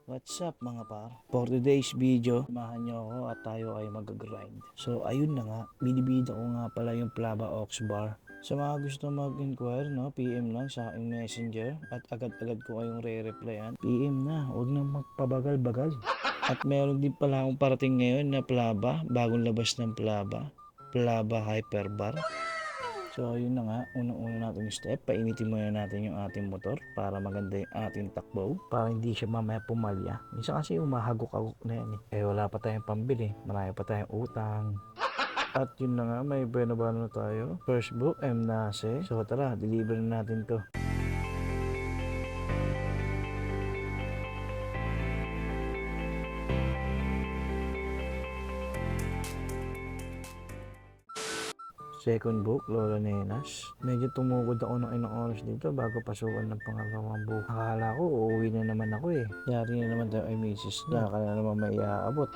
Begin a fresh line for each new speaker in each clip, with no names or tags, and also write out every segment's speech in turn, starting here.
What's up mga par? For today's video, samahan nyo ako at tayo ay mag-grind. So ayun na nga, binibida ko nga pala yung Plava Aux Bar. Sa mga gusto mag-inquire, no, PM lang sa aking messenger at agad-agad ko kayong re-replyan. PM na, huwag na magpabagal-bagal. At meron din pala akong parating ngayon na Plava, bagong labas ng Plava. Plava Hyper Bar. So yun na nga, unang-una natin step, painitin muna natin yung ating motor para maganda yung ating takbo, para hindi siya mamaya pumalya. Minsan kasi umahagok-agok na yan eh. Wala pa tayong pambili, marami pa tayong utang. At yun na nga, may bueno-bueno na tayo. First book, M. Nase. So tara, deliver na natin to. Second book, Lola Nenas. Medyo tumugod ako ng ilang oras dito bago pasukan ng pangalawang book. Akala ko, uuwi na naman ako eh. Yari na naman tayo ay misis na, kaya naman may iaabot.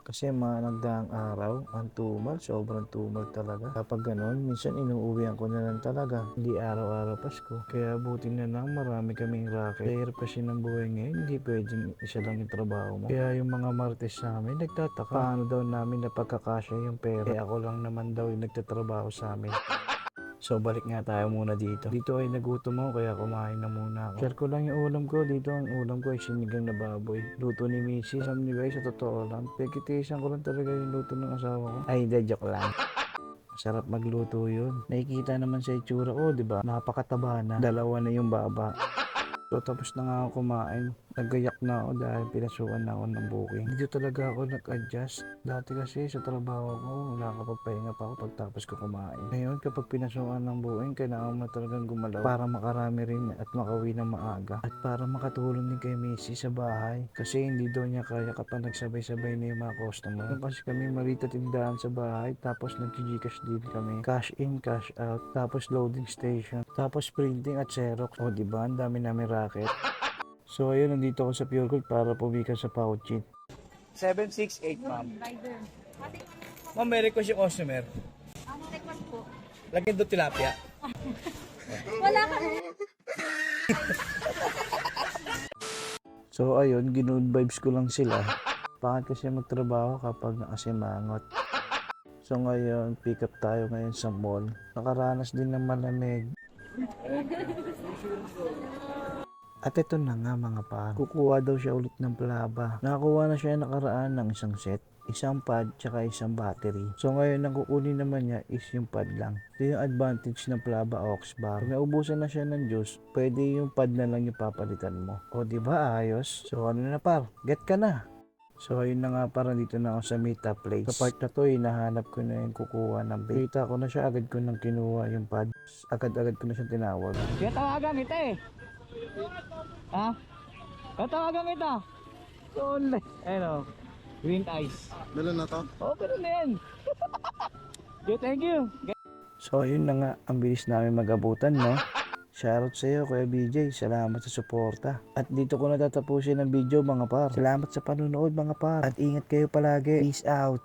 Kasi mga nagdaang araw, ang tumal, sobrang tumal talaga. Kapag ganon, minsan inuuwian ko na lang talaga. Hindi araw-araw Pasko. Kaya buti na lang, marami kaming racket. Player pa siya ng buhay ngayon, hindi pwedeng isa lang yung trabaho mo. Kaya yung mga martes namin, nagtataka. Paano daw namin napagkakasya yung pera? Eh ako lang naman daw yung nagtatrabaho sa amin. So balik nga tayo muna dito. Dito ay nagutom ako kaya kumain na muna ako. Share ko lang yung ulam ko. Dito ang ulam ko ay sinigang na baboy. Luto ni Mrs. Alam niyo guys, sa totoo lang, pagkitiisan ko lang talaga yung luto ng asawa ko. Ay, hindi, joke lang. Sarap magluto yun. Nakikita naman sa itsura ko, di ba? Napakataba na. Dalawa na yung baba. So tapos na nga ako kumain, nagayak na ako dahil pinasukan na ako ng booking. Dito talaga ako nag-adjust. Dati kasi sa trabaho ko, nakakapagpahinga pa ako pagtapos ko kumain. Ngayon kapag pinasukan ng booking, kailangan mo talagang gumalaw para makarami rin at makauwi ng maaga. At para makatulong din kay Missy sa bahay. Kasi hindi daw niya kaya kapag nagsabay-sabay na yung mga customer. Yung kasi kami malita tindahan sa bahay, tapos nag-Gcash din kami. Cash in, cash out, tapos loading station, tapos printing at Xerox. O diba, ang dami namin racket. So ayun, nandito ako sa Pure Gold para pumikas sa Pouchin. 768 ma'am.
Rider.
Ma'am, may request yung customer.
Ang request po.
Lagyan doon tilapia.
Wala ka.
So ayun, ginood vibes ko lang sila. Bakit kasi magtrabaho kapag nakasimangot. So ngayon, pick up tayo ngayon sa mall. Nakaranas din ng malamig. At ito na nga mga par, kukuha daw siya ulit ng Plava. Nakakuha na siya nakaraan ng isang set, isang pad, tsaka isang battery. So ngayon, ang kukunin naman niya is yung pad lang. Ito yung advantage ng Plava Aux Bar. Kung naubusan na siya ng juice, pwede yung pad na lang yung papalitan mo. O diba ayos? So ano na par, get ka na! So ayun na nga, parang dito na ako sa meetup place. Sa part na to, hinahanap ko na yung kukuha ng bait. Kita ko na siya, agad ko nang kinuha yung pad. Agad-agad ko na siya tinawag.
Kaya tawagan kita eh. Ha? Kaya tawagan kita. Only. Ano? Green eyes.
Dala na to?
Oh, pero na yan. Thank you.
So ayun na nga, ang bilis namin mag-abutan, no? Shoutout sa iyo, Kuya BJ. Salamat sa suporta. At dito ko natatapusin ang video mga par. Salamat sa panunood mga par. At ingat kayo palagi. Peace out.